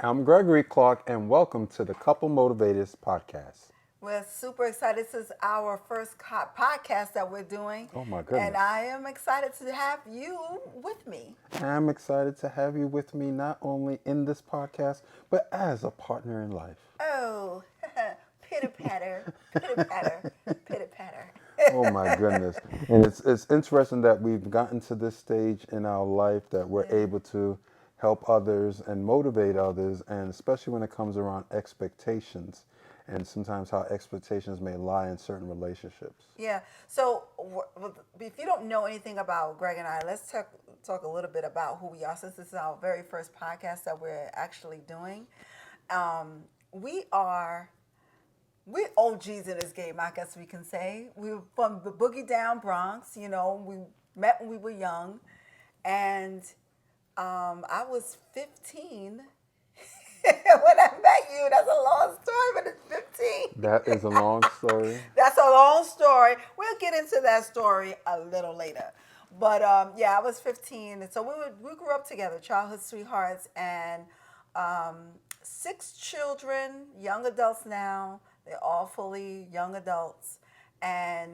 I'm Gregory Clarke, and welcome to the Couple Motivators podcast. We're super excited. This is our first podcast that we're doing. Oh my And goodness. I am excited to have you with me. I'm excited to have you with me not only in this podcast, but as a partner in life. Oh, pitter patter, pitter patter, pitter patter. Oh my goodness. And it's interesting that we've gotten to this stage in our life that we're Yeah. able to help others and motivate others, and especially when it comes around expectations and sometimes how expectations may lie in certain relationships. Yeah. So, if you don't know anything about Greg and I, let's talk a little bit about who we are. Since this is our very first podcast that we're actually doing, um, we are we're OGs in this game, I guess we can say. We were from the Boogie Down Bronx. We met when we were young, and I was 15 when I met you. That's a long story, but it's 15. That is a long story. That's a long story. We'll get into that story a little later. But yeah, I was 15, and so we grew up together, childhood sweethearts, and um, 6 children, young adults now. They're all fully young adults, and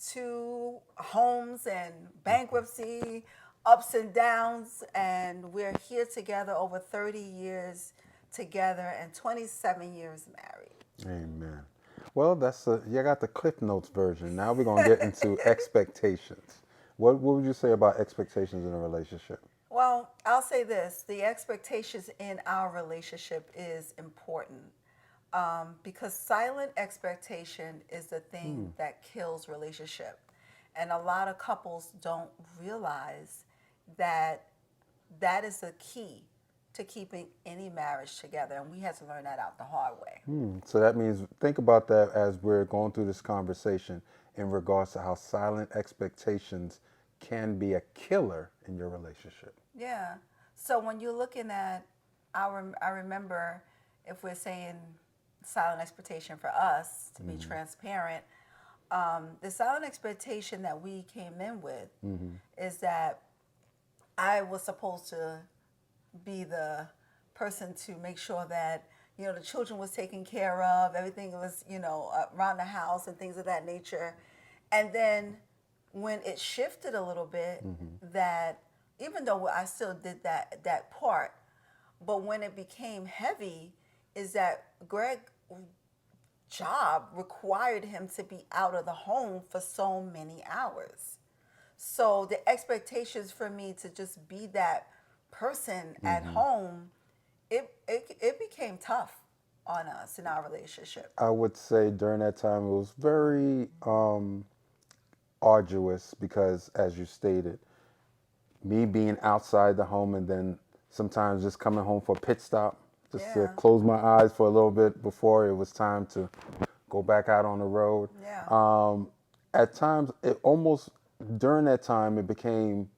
2 homes and bankruptcy, ups and downs, and we're here together over 30 years together and 27 years married. Amen. Well, you got the Cliff Notes version. Now we're gonna get into expectations. What would you say about expectations in a relationship? Well, I'll say this: the expectations in our relationship is important, because silent expectation is the thing that kills relationship, and a lot of couples don't realize that that is the key to keeping any marriage together, and we had to learn that out the hard way. So that means think about that as we're going through this conversation in regards to how silent expectations can be a killer in your relationship. Yeah. So when you're looking at, I remember, if we're saying silent expectation for us, to be transparent, the silent expectation that we came in with is that I was supposed to be the person to make sure that the children was taken care of, everything was around the house and things of that nature. And then when it shifted a little bit, that even though I still did that part, but when it became heavy, is that Greg job required him to be out of the home for so many hours. So the expectations for me to just be that person at home, it became tough on us in our relationship. I would say during that time it was very arduous because, as you stated, me being outside the home and then sometimes just coming home for a pit stop, just to Yeah. close my eyes for a little bit before it was time to go back out on the road. Yeah. At times, during that time, it became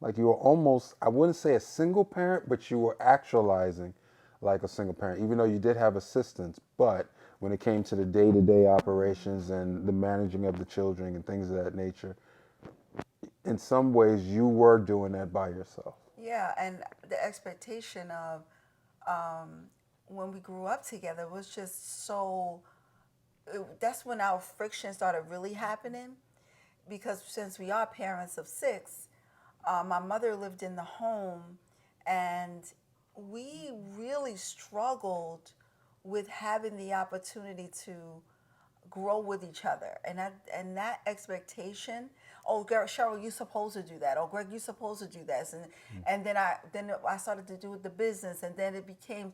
like you were almost, I wouldn't say a single parent, but you were actualizing like a single parent, even though you did have assistance. But when it came to the day-to-day operations and the managing of the children and things of that nature, in some ways you were doing that by yourself. Yeah, and the expectation of, when we grew up together was just so. That's when our friction started really happening, because since we are parents of 6, my mother lived in the home, and we really struggled with having the opportunity to grow with each other, and that expectation. Oh, Cheryl, you're supposed to do that. Oh, Greg, you're supposed to do this, and then I started to do the business, and then it became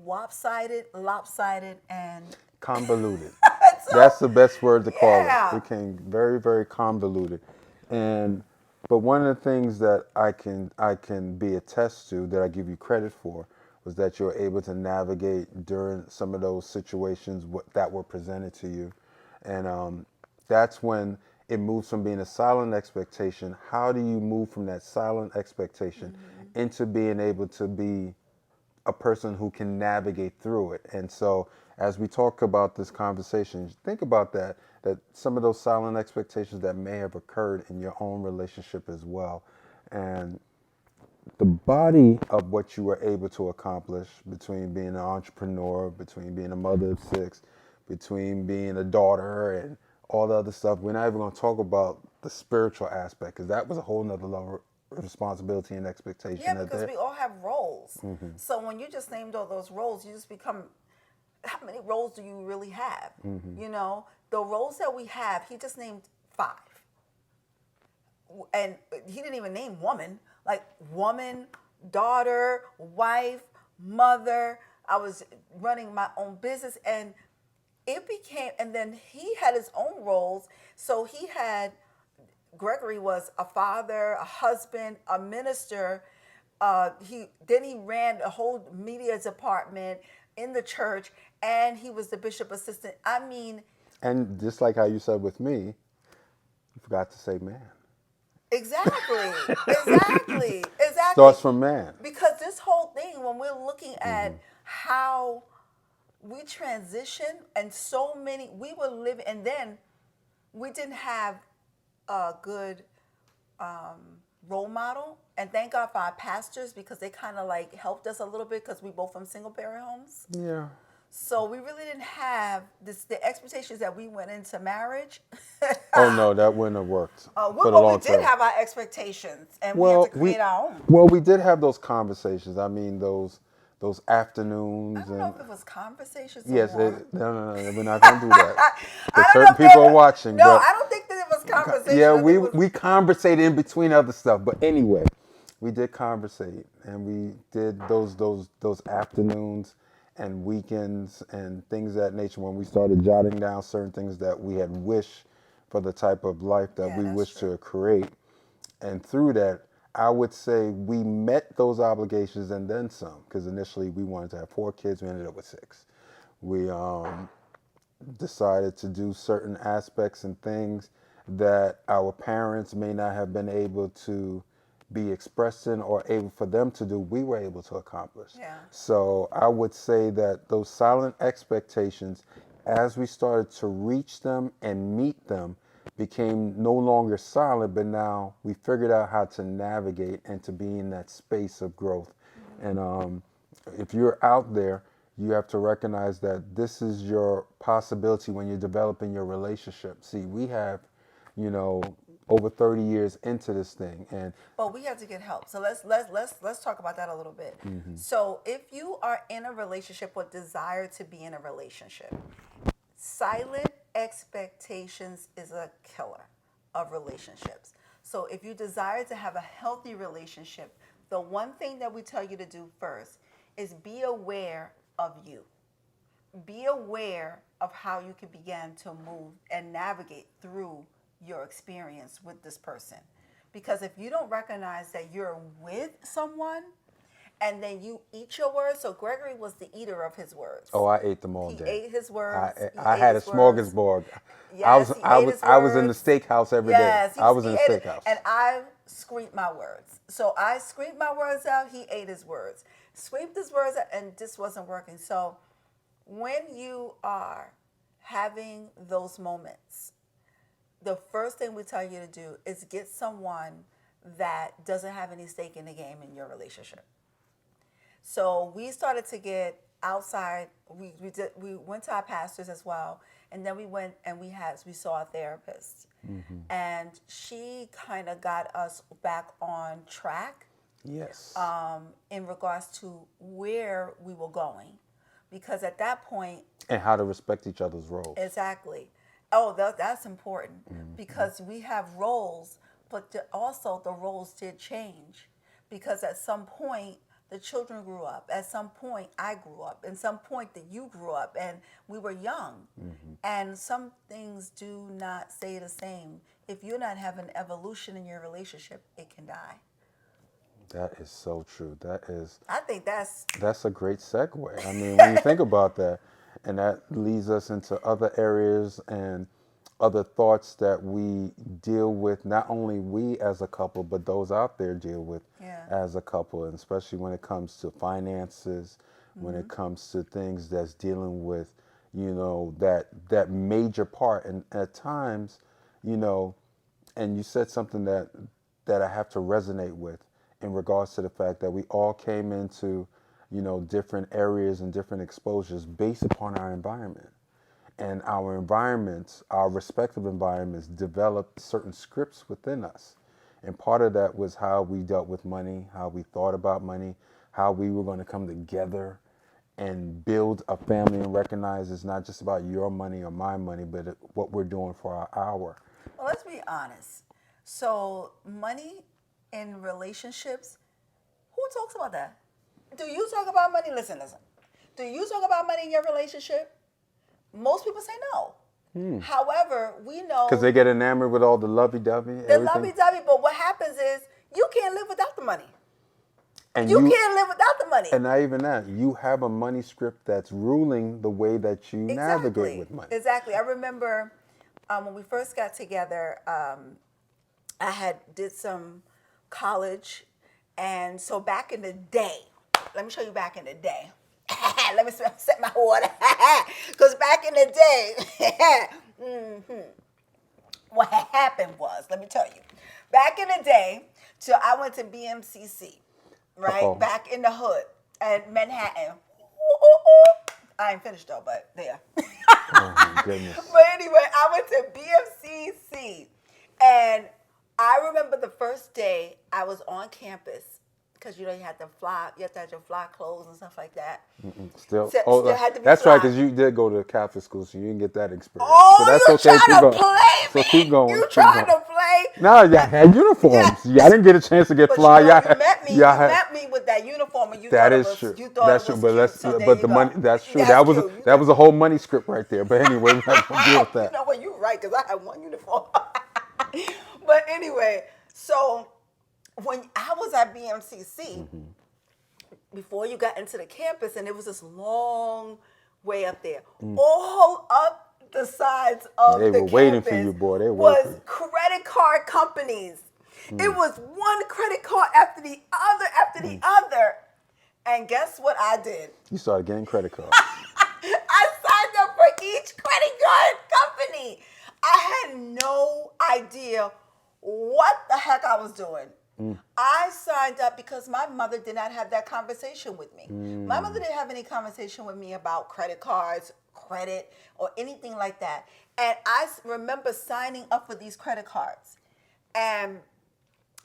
lopsided, and Convoluted. so That's the best word to call it. yeah, It became very, very convoluted. And but one of the things that I can be attest to that I give you credit for was that you're able to navigate during some of those situations that were presented to you, and that's when it moves from being a silent expectation. How do you move from that silent expectation into being able to be a person who can navigate through it? And so as we talk about this conversation, think about that some of those silent expectations that may have occurred in your own relationship as well. And the body of what you were able to accomplish between being an entrepreneur, between being a mother of six, between being a daughter and all the other stuff. We're not even going to talk about the spiritual aspect because that was a whole nother level of responsibility and Yeah, expectation that because there. we all have roles. So when you just named all those roles, you just become, how many roles do you really have? You know, the roles that we have, he just named 5. And he didn't even name woman, like woman, daughter, wife, mother. I was running my own business, and it became, and then he had his own roles. So he had, Gregory was a father, a husband, a minister. He ran a whole media department in the church, and he was the bishop assistant. I mean, And just like how you said with me, you forgot to say man. exactly, exactly, exactly. Starts from man. Because this whole thing, when we're looking at how we transition, and so many, we were living, and then we didn't have a good role model. And thank God for our pastors because they kind of like helped us a little bit because we both from single parent homes. Yeah. So we really didn't have this, the expectations that we went into marriage. Oh no, that wouldn't have worked for the Well, we long did term. have our expectations, and we had to Well, create our own. we did have those conversations. I mean, those I afternoons don't know and if it was conversations or yes, more. no, we're not gonna do that I because don't know certain if people are they. watching. No, But I don't think that it was conversation. yeah, I think we it was. we conversated in between other stuff. But anyway, we did conversate and we did those afternoons and weekends and things of that nature when we started jotting down certain things that we had wished for the type of life that Yeah, we that's wish true. to create. And through that, I would say we met those obligations and then some. Because initially we wanted to have 4 kids, we ended up with 6. We decided to do certain aspects and things that our parents may not have been able to be expressed in or able for them to do, we were able to accomplish. Yeah. So I would say that those silent expectations, as we started to reach them and meet them, became no longer silent, but now we figured out how to navigate and to be in that space of growth. And if you're out there, you have to recognize that this is your possibility when you're developing your relationship. See, we have, you know, over 30 years into this thing, and But we have to get help. So let's talk about that a little bit. So if you are in a relationship or desire to be in a relationship, silent expectations is a killer of relationships. So if you desire to have a healthy relationship, the one thing that we tell you to do first is be aware of you. Be aware of how you can begin to move and navigate through your experience with this person. Because if you don't recognize that you're with someone and then you eat your words, so Gregory was the eater of his words. oh, I ate them all He day. ate his I words. He I ate had a his words. smorgasbord. Yes, he ate his I was in the words. steakhouse every day. Yes, I was he in the ate it. steakhouse. And I screamed my words. So I screamed my words out. He ate his words. Screamed his words out, and this wasn't working. So when you are having those moments, the first thing we tell you to do is get someone that doesn't have any stake in the game in your relationship. So we started to get outside. We went to our pastors as well, and then we went and we saw a therapist, and she kind of got us back on track Yes. in regards to where we were going, because at that point, And how to respect each other's roles. exactly. Oh, that's important because we have roles, but also the roles did change because at some point the children grew up. At some point I grew up. At some point that you grew up, and we were young. And some things do not stay the same. If you're not having evolution in your relationship, it can die. That is so true. I think that's That's a great segue. I mean, when you think about that, and that leads us into other areas and other thoughts that we deal with, not only we as a couple, but those out there deal with yeah. as a couple, and especially when it comes to finances, when it comes to things that's dealing with, that major part. And at times, you know, and you said something that I have to resonate with. in regards to the fact that we all came into, different areas and different exposures based upon our environment. And our environments, our respective environments, developed certain scripts within us. And part of that was how we dealt with money, how we thought about money, how we were going to come together and build a family and recognize it's not just about your money or my money, but what we're doing for our hour. Well, let's be honest. So, money in relationships, who talks about that? Do you talk about money? Listen. Do you talk about money in your relationship? Most people say no. However, we know Because they get enamored with all the lovey-dovey, the everything. lovey-dovey, but what happens is you can't live without the money. And You can't live without the money. And not even that. You have a money script that's ruling the way that you navigate with money. Exactly. I remember when we first got together, I had did some college, and so back in the day, let me show you back in the day. Let me set my water. Because back in the day, what had happened was, let me tell you, back in the day, so I went to BMCC, right? Uh-oh. Back in the hood at Manhattan. I ain't finished though, but there. Oh my goodness. But anyway, I went to BMCC, and I remember the first day I was on campus, because you have to have your fly clothes and stuff like that. Still Had to be that's fly. right, because you did go to Catholic school, so you didn't get that experience. Oh, so that's you okay. trying to play me? So keep going. You trying to play? No, y'all had uniforms. Y'all didn't get a chance to get But fly. you met me. You y'all had, met me with that uniform, and you that thought it is was, true. You thought That's it true. was But cute, let's. so there But you the go. money. That's true. That's that true. was a whole money script right there. But anyway, we're not gonna deal with that. You know what? You're right, because I had one uniform. But anyway, so when I was at BMCC, before you got into the campus, and it was this long way up there, all up the sides of They the were waiting campus for you, boy. They were was waiting for you. credit card companies. It was one credit card after the other. And guess what I did? You started getting credit cards. I signed up for each credit card company. I had no idea what the heck I was doing. I signed up because my mother did not have that conversation with me. My mother didn't have any conversation with me about credit cards, credit, or anything like that. And I remember signing up for these credit cards. And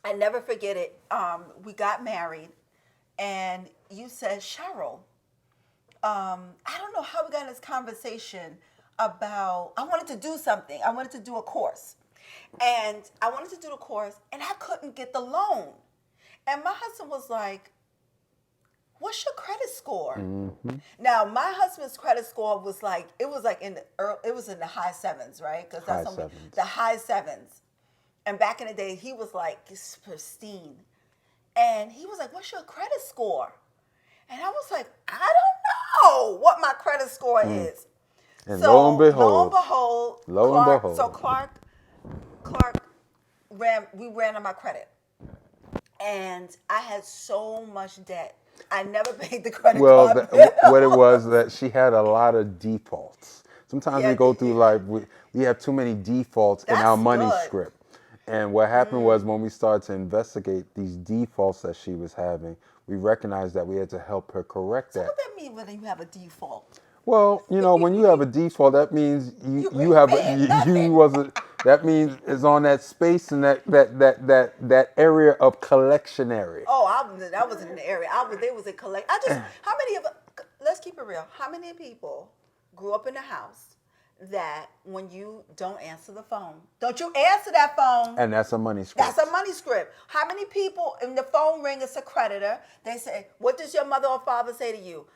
I never forget it. We got married, and you said, Cheryl, I don't know how we got in this conversation about, I wanted to do something. I wanted to do a course. And I wanted to do the course, and I couldn't get the loan. And my husband was like, what's your credit score? Now, my husband's credit score was like, it was in the high sevens, right? Because that's the high sevens. And back in the day, he was like, it's pristine. And he was like, what's your credit score? And I was like, I don't know what my credit score is. And so, lo and behold, Clarke ran on my credit. And I had so much debt. I never paid the credit card bill. What it was that she had a lot of defaults. Sometimes we go through life, we have too many defaults in our money script. And what happened was when we started to investigate these defaults that she was having, we recognized that we had to help her correct that. So what does that mean when you have a default? Well, when you have a default, that means that means it's on that space and that area of collectionary. Oh, that wasn't in the area. They was in collect. How many of, let's keep it real. How many people grew up in a house that when you don't answer the phone, don't you answer that phone? And that's a money script. That's a money script. How many people, in the phone ring, it's a creditor, they say, what does your mother or father say to you?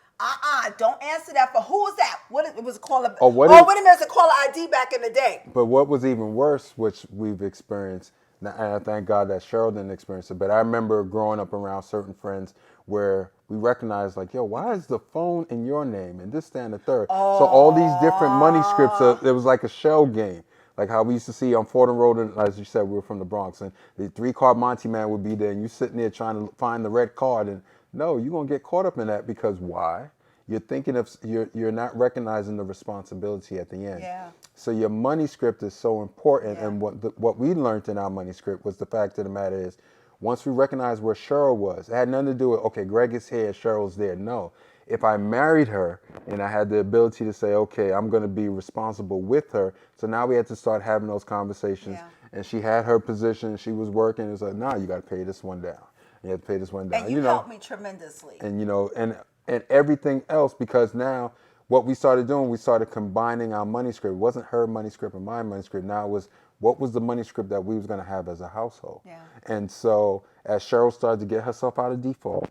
Don't answer that phone. Who was that? It was a caller. Wait a minute, it's a caller ID back in the day. But what was even worse, which we've experienced, and I thank God that Cheryl didn't experience it, but I remember growing up around certain friends where we recognized, like, yo, why is the phone in your name and this, that, and the third? So all these different money scripts, it was like a shell game. Like how we used to see on Fordham Road, and as you said, we were from the Bronx, and the 3-card Monty man would be there, and you sitting there trying to find the red card, and no, you're going to get caught up in that because why? You're thinking of, you're not recognizing the responsibility at the end. Yeah. So your money script is so important. Yeah. And what we learned in our money script was the fact of the matter is Once we recognized where Cheryl was, it had nothing to do with, okay, Greg is here, Cheryl's there. No. If I married her and I had the ability to say, okay, I'm going to be responsible with her. So now we had to start having those conversations. Yeah. And she had her position. She was working. It was like, nah, you got to pay this one down. You have to pay this one down. And you helped me tremendously. And and everything else, because now what we started doing, we started combining our money script. It wasn't her money script and my money script. Now it was what was the money script that we was going to have as a household. Yeah. And so as Cheryl started to get herself out of default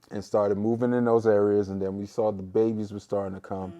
and started moving in those areas, and then we saw the babies were starting to come.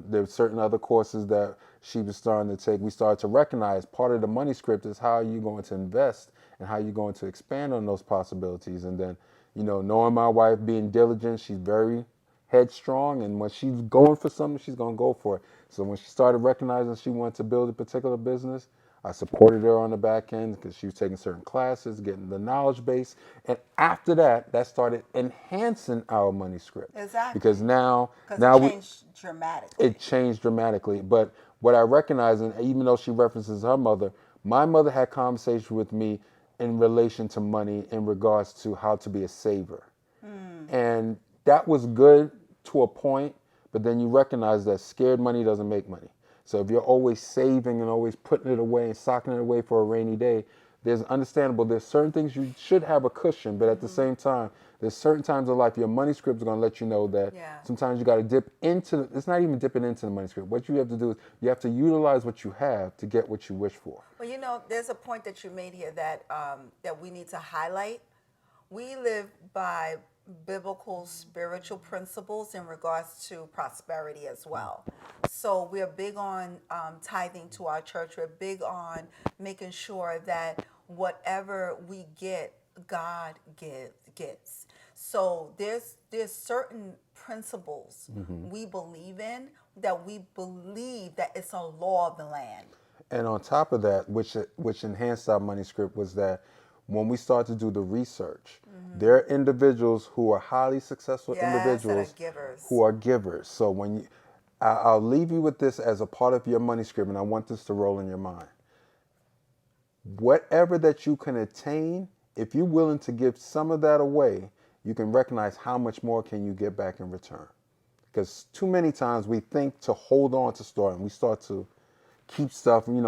There were certain other courses that she was starting to take. We started to recognize part of the money script is how you're going to invest and how you're going to expand on those possibilities. And then, knowing my wife, being diligent, she's very headstrong, and when she's going for something, she's going to go for it. So when she started recognizing she wanted to build a particular business, I supported her on the back end because she was taking certain classes, getting the knowledge base. And after that, that started enhancing our money script. Exactly. Because now it changed dramatically. It changed dramatically. But what I recognize, and even though she references her mother, my mother had conversations with me in relation to money in regards to how to be a saver. And that was good to a point, but then you recognize that scared money doesn't make money. So if you're always saving and always putting it away and socking it away for a rainy day, there's certain things you should have a cushion, but at the same time, there's certain times in life your money script is going to let you know that sometimes you got to dip into, it's not even dipping into the money script. What you have to do is you have to utilize what you have to get what you wish for. Well, there's a point that you made here that that we need to highlight. We live by biblical spiritual principles in regards to prosperity as well. So we're big on tithing to our church. We're big on making sure that whatever we get, God gets. So there's certain principles we believe in, that we believe that it's a law of the land. And on top of that, which enhanced our money script, was that when we start to do the research, there are individuals who are highly successful individuals who are givers. So I'll leave you with this as a part of your money script, and I want this to roll in your mind. Whatever that you can attain, if you're willing to give some of that away, you can recognize how much more can you get back in return. Because too many times we think to hold on to stuff, and we start to keep stuff, we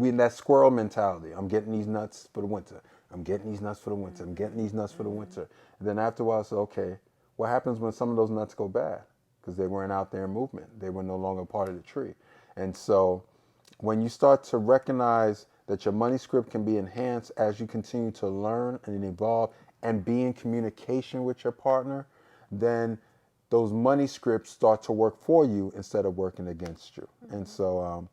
in that squirrel mentality. I'm getting these nuts for the winter. I'm getting these nuts for the winter. I'm getting these nuts for the winter. And then after a while, I say, okay, what happens when some of those nuts go bad? Because they weren't out there in movement. They were no longer part of the tree. And so when you start to recognize that your money script can be enhanced as you continue to learn and evolve and be in communication with your partner, then those money scripts start to work for you instead of working against you. And so,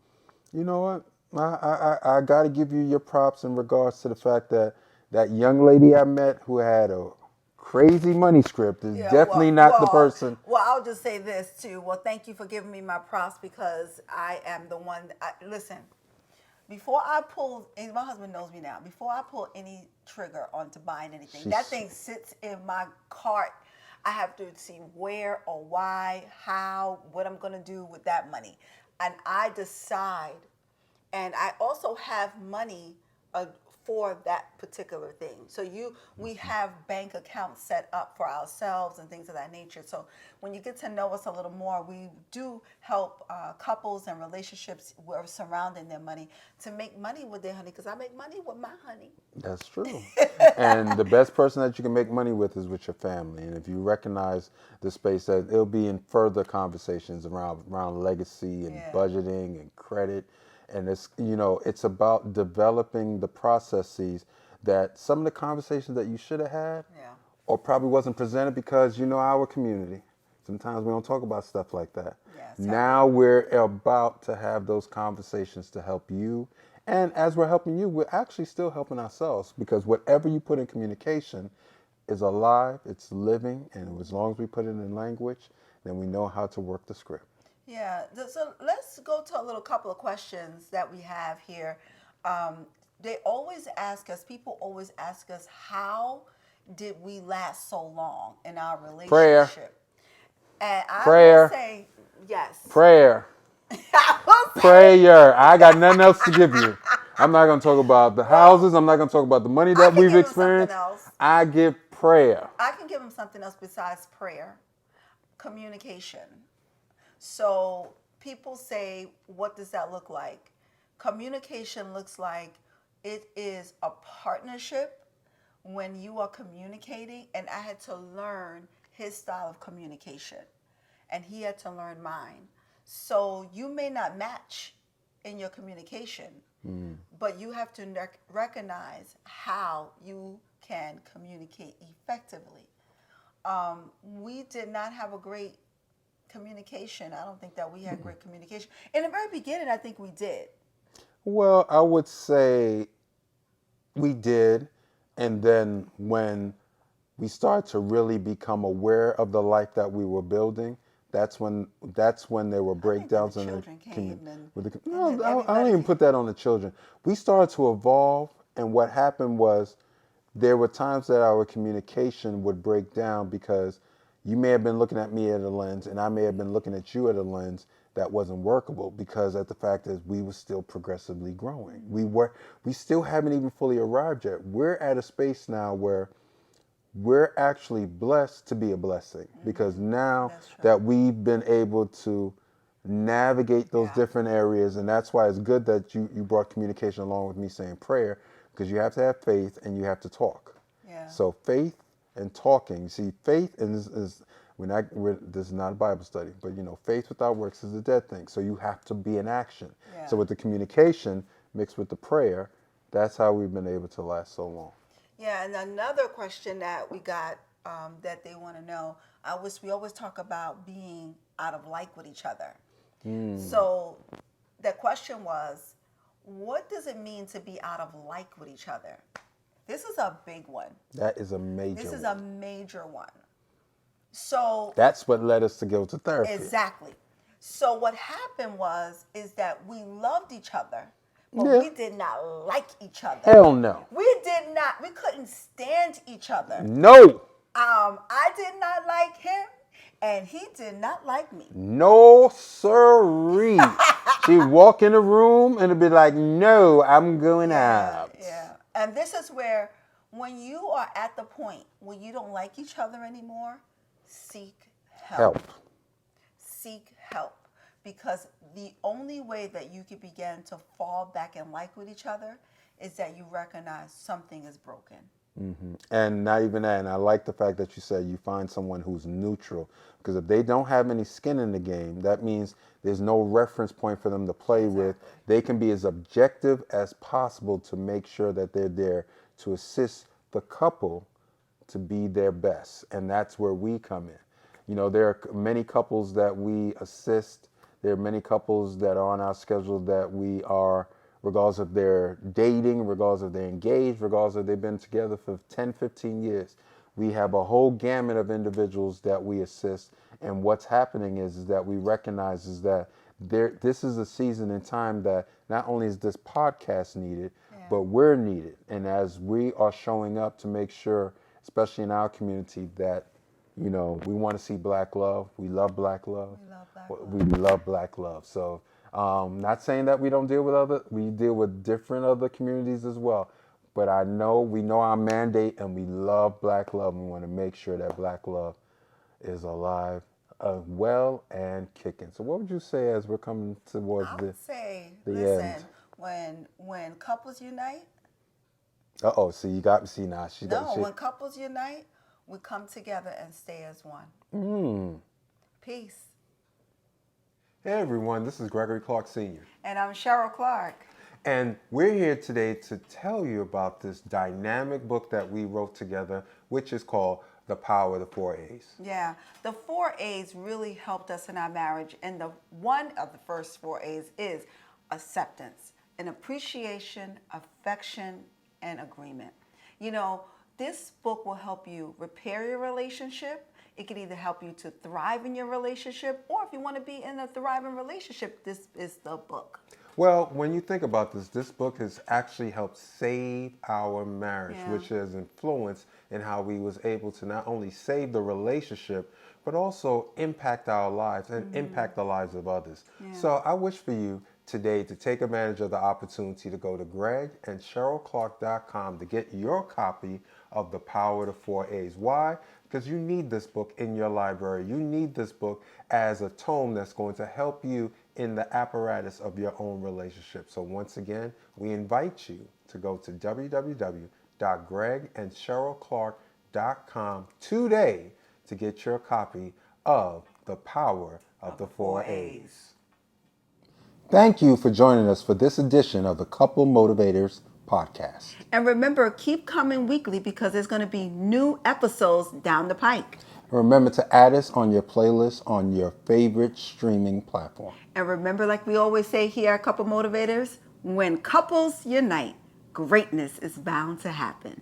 you know what? I got to give you your props in regards to the fact that that young lady I met who had a crazy money script is definitely not the person. Well, I'll just say this too. Well, thank you for giving me my props, because I am the one. Listen, before I pull, and my husband knows me now, before I pull any trigger onto buying anything, that thing sits in my cart. I have to see where or why, how, what I'm going to do with that money. And I decide. And I also have money for that particular thing. So we have bank accounts set up for ourselves and things of that nature. So when you get to know us a little more, we do help couples and relationships who are surrounding their money to make money with their honey, because I make money with my honey. That's true. And the best person that you can make money with is with your family. And if you recognize the space, that it'll be in further conversations around legacy and budgeting and credit. And it's about developing the processes that some of the conversations that you should have had or probably wasn't presented because, our community, sometimes we don't talk about stuff like that. Now we're about to have those conversations to help you. And as we're helping you, we're actually still helping ourselves, because whatever you put in communication is alive, it's living. And as long as we put it in language, then we know how to work the script. Yeah, so let's go to a little couple of questions that we have here. They always ask us, people always ask us, how did we last so long in our relationship? Prayer. And I Prayer. will say, yes. Prayer. I will say, Prayer. I got nothing else to give you. I'm not going to talk about the houses. I'm not going to talk about the money I that can we've give him something experienced. else. I give prayer. I can give him something else besides prayer. Communication. So people say, what does that look like? Communication looks like it is a partnership when you are communicating, and I had to learn his style of communication, and he had to learn mine. So you may not match in your communication, but you have to recognize how you can communicate effectively. We did not have a great communication. I don't think that we had great communication. In the very beginning, I think we did. Well, I would say we did. And then when we started to really become aware of the life that we were building, that's when there were I think that breakdowns the in the children came no, and I don't even everybody. put that on the children. We started to evolve, and what happened was there were times that our communication would break down because you may have been looking at me at a lens and I may have been looking at you at a lens that wasn't workable because at the fact is we were still progressively growing. We still haven't even fully arrived yet. We're at a space now where we're actually blessed to be a blessing because now That's true. that we've been able to navigate those Yeah. different areas, and that's why it's good that you brought communication along with me saying prayer, because you have to have faith and you have to talk. Yeah. So faith and talking. See, faith is this is not a Bible study, but faith without works is a dead thing. So you have to be in action. Yeah. So with the communication mixed with the prayer, that's how we've been able to last so long. Yeah, and another question that we got that they want to know, we always talk about being out of like with each other. So the question was, what does it mean to be out of like with each other? This is a big one. That is a major This is one. a major one. So That's what led us to go to therapy. exactly. So what happened is that we loved each other, but Yeah. we did not like each other. Hell no. We couldn't stand each other. No. I did not like him, and he did not like me. No siree. She'd walk in the room and it'd be like, no, I'm going out. Yeah. And this is where, when you are at the point where you don't like each other anymore, seek help. Seek help. Because the only way that you can begin to fall back in like with each other is that you recognize something is broken. And not even that. And I like the fact that you said you find someone who's neutral. Because if they don't have any skin in the game, that means there's no reference point for them to play with. They can be as objective as possible to make sure that they're there to assist the couple to be their best. And that's where we come in. There are many couples that we assist. There are many couples that are on our schedule that we are, regardless of their dating, regardless of their engaged, regardless of they've been together for 10, 15 years. We have a whole gamut of individuals that we assist. And what's happening is that we recognize is that this is a season in time that not only is this podcast needed, but we're needed. And as we are showing up to make sure, especially in our community, that we want to see black love. We love black love. We love black love. So not saying that we don't deal with we deal with different other communities as well. But we know our mandate, and we love black love. We want to make sure that black love is alive, well, and kicking. So what would you say as we're coming towards I would say, the listen, end? when couples unite, See, you got me. See, now she got when couples unite, we come together and stay as one. Peace. Hey everyone, this is Gregory Clarke Sr. And I'm Cheryl Clarke. And we're here today to tell you about this dynamic book that we wrote together, which is called The Power of the 4 A's. Yeah, the 4 A's really helped us in our marriage. And one of the first 4 A's is acceptance, and appreciation, affection, and agreement. This book will help you repair your relationship. It can either help you to thrive in your relationship, or if you want to be in a thriving relationship, this is the book. Well, when you think about this book has actually helped save our marriage, which has influenced in how we was able to not only save the relationship, but also impact our lives and impact the lives of others. So I wish for you today to take advantage of the opportunity to go to gregandcherylclarke.com to get your copy of The Power of the 4A's. Why? Because you need this book in your library. You need this book as a tome that's going to help you in the apparatus of your own relationship. So once again, we invite you to go to www.gregandcherylclarke.com today to get your copy of The Power of the 4A's. Thank you for joining us for this edition of the Couple Motivators podcast. And remember, keep coming weekly because there's going to be new episodes down the pike. And remember to add us on your playlist on your favorite streaming platform. And remember, like we always say here at Couple Motivators, when couples unite, greatness is bound to happen.